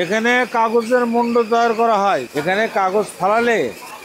এখানে কাগজের মন্ড তৈরি করা হয়। এখানে কাগজ ফালালে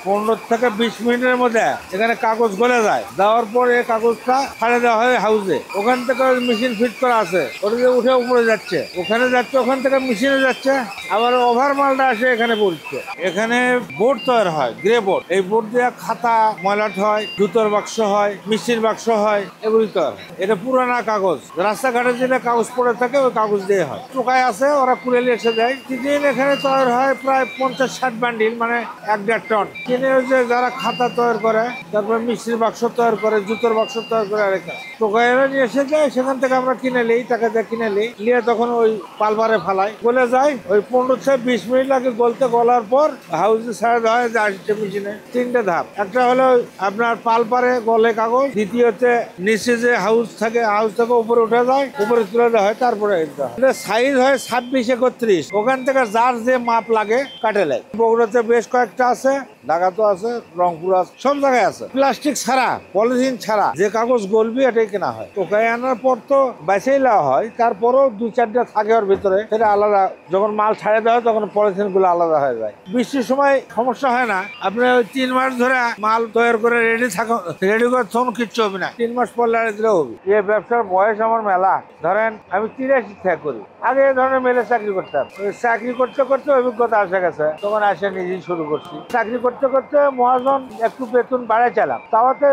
15 থেকে 20 মিনিটের মধ্যে এখানে কাগজ গলে যায়। দেওয়ার পর এই কাগজটা ফাড়ে দেওয়া হয় হাউসে। ওখান থেকে মেশিন ফিট করা আছে, ওটা দিয়ে উঠে উপরে যাচ্ছে, ওখানে যাচ্ছে, ওখান থেকে মেশিনে যাচ্ছে, আবার ওভার মালটা আসে এখানে পড়ছে। এখানে বোর্ড তৈরি হয়, গ্রে বোর্ড। এই বোর্ড দিয়ে খাতা ময়লাট হয়, জুতোর বাক্স হয়, মিষ্টির বাক্স হয়, এগুলি তৈরি। এটা পুরানা কাগজ, রাস্তাঘাটে যেটা কাগজ পড়ে থাকে ওই কাগজ দিয়ে হয়। টোকায় আছে, ওরা কুড়ে এসে দেয়। প্রতিদিন এখানে তৈরি হয় প্রায় 50-60 বান্ডিল, মানে 1-1.5 টন। কিনে যে যারা খাতা তৈরি করে, তারপরে মিষ্টির বাক্স তৈরি করে, জুতোর বাক্স তৈরি করে, আরেকটা টোকাইরা নিয়ে এসে যায়। সেখান থেকে আমরা কিনে নিই, টাকা দিয়ে কিনে নিই, নিয়ে তখন ওই পালবারে ফালাই, গলে যায়। ওই 15 থেকে 20 মিনিট লাগে গলতে। গলার পর হাউসে ছেড়ে দেওয়া হয়, আসছে মেশিনে। 3টে ধাপ। একটা হলো আপনার পালপারে গলে কাগজ, দ্বিতীয়তে নিচে যে হাউস থাকে, হাউস থেকে উপরে উঠে যায়, উপরে তুলে দেওয়া হয়, তারপরে সাইজ হয় 26-31। ওখান থেকে যার যে মাপ লাগে কাটে নেয়। বগুড়াতে বেশ কয়েকটা আছে, ঢাকাতেও আছে, রংপুর আছে, সব জায়গায় আছে। প্লাস্টিক ছাড়া, পলিথিন ছাড়া যে কাগজ গলবি এটাই কেনা হয়। টোকাই আনার পর তো বেঁচেই নেওয়া হয়, তারপরেও 2-4টা থাকে ওর ভিতরে, সেটা আলাদা। যখন মাল ছাড়ে দেওয়া হয় তখন পলিথিন গুলো আলাদা হয়ে যায়। বৃষ্টির সময় সমস্যা হয় না। আপনি ওই 3 মাস ধরে মাল তৈরি করে রেডি করে তখন কিচ্ছু হবে না। 3 মাস পর লাগিয়ে দিলেও হবে। এই ব্যবসার বয়স আমার মেলা, ধরেন আমি 83 থেকে করি। আগে এই ধরনের মেলে চাকরি করতাম। চাকরি করতে করতে অভিজ্ঞতা আসে গেছে, তখন আসে নিজেই শুরু করছি। চাকরি করতে করতে মহাজন একটু বেতন বাড়াইছিলাম, তাওয়াতে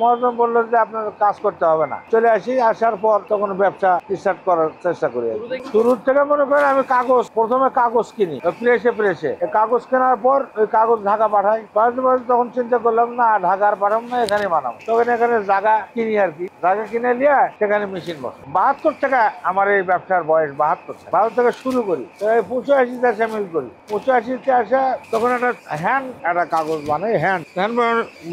মহাজন বললো যে আপনার কাজ করতে হবে না। চলে আসি, আসার পর তখন ব্যবসা স্টার্ট করার চেষ্টা করি। শুরুর থেকে মনে করেন আমি প্রথমে কাগজ কিনি প্রেসে। কাগজ কেনার পর ওই কাগজ ঢাকা পাঠাই। তখন চিন্তা করলাম না, ঢাকার পাঠাবো না, এখানে বানাবো। তখন এখানে জায়গা কিনি আর কি। জায়গা কিনে নিয়ে সেখানে মেশিন বসে। 72 টাকা আমার এই ব্যবসার বয়স, 72 থেকে শুরু করি। 85-তে সামিল করি। 85-তে আসা তখন একটা কাগজ বানাই। হ্যান্ড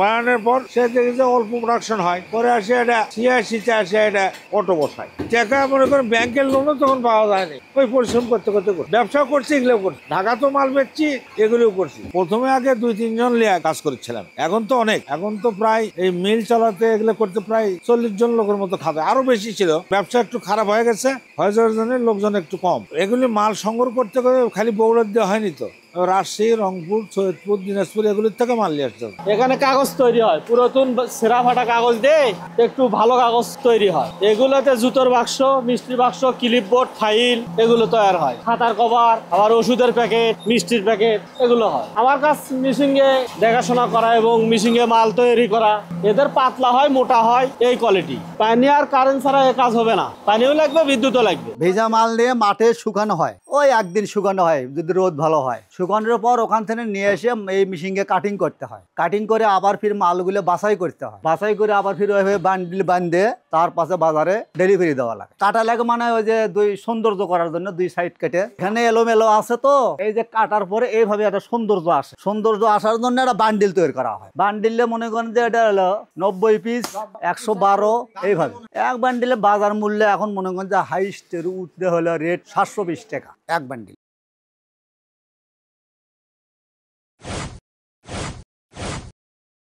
বানানোর পর সে দেখি যে অল্প প্রোডাকশন হয়। পরে আসে এটা 86-তে আসে এটা অটো বসায়। টাকা মনে করেন ব্যাংকের লোনও তখন পাওয়া যায়নি। ওই পরিশ্রম করতে ব্যবসা করছি, এগুলো করছি। ঢাকা তো মাল বেচছি, এগুলোও করছি। প্রথমে আগে 2-3 জন লিয়া কাজ করেছিলাম। এখন তো অনেক, এখন তো প্রায় এই মিল চালাতে এগুলো করতে প্রায় 40 জন লোকের মতো খাবে, আরো বেশি ছিল। ব্যবসা একটু খারাপ হয়ে গেছে, হয়ে যাওয়ার জন্য লোকজন একটু কম। এগুলি মাল সংগ্রহ করতে খালি বগুড়া দেওয়া হয়নি তো, রাজশাহী, রংপুর, সৈয়দপুর, দিনাজপুর এগুলির থেকে মাল নিয়ে আসতে হবে। এখানে কাগজ তৈরি হয়, পুরাতন ছেঁড়া ফাটা কাগজ দিয়ে একটু ভালো কাগজ তৈরি হয়। এগুলোতে জুতোর বাক্স, মিষ্টির বাক্স, ক্লিপ বোর্ড, ফাইল এগুলো তৈরি হয়। খাতার কভার, আবার ওষুধের প্যাকেট, মিষ্টির প্যাকেট এগুলো হয়। আমার কাছ মিশিংয়ে দেখাশোনা করা এবং মিশিংয়ে মাল তৈরি করা। এদের পাতলা হয়, মোটা হয়, এই কোয়ালিটি। পানি আর কারেন্ট ছাড়া এ কাজ হবে না। পানিও লাগবে, বিদ্যুৎও লাগবে। ভেজা মাল নিয়ে মাঠে শুকানো হয়, ওই একদিন শুকানো হয় যদি রোদ ভালো হয়। শুকানোর পর ওখান থেকে নিয়ে এসে এই মেশিনকে কাটিং করতে হয়। কাটিং করে আবার ফির মালগুলো বাছাই করতে হয়। বাছাই করে আবার ফির ওইভাবে বান্ডিল বান্ধে তার পাশে বাজারে ডেলিভারি দেওয়া লাগে। কাটা লাগে মানে ওই যে দুই সৌন্দর্য করার জন্য 2 সাইড কেটে। এখানে এলোমেলো আছে তো, এই যে কাটার পরে এইভাবে একটা সৌন্দর্য আসে। সৌন্দর্য আসার জন্য একটা বান্ডিল তৈরি করা হয়। বান্ডিলে মনে করেন যে এটা হলো 90 পিস, 112 এইভাবে। এক বান্ডিলে বাজার মূল্য এখন মনে করেন যে হাইস্টের উঠতে হলো রেট 720 টাকা এক বান্ডিল।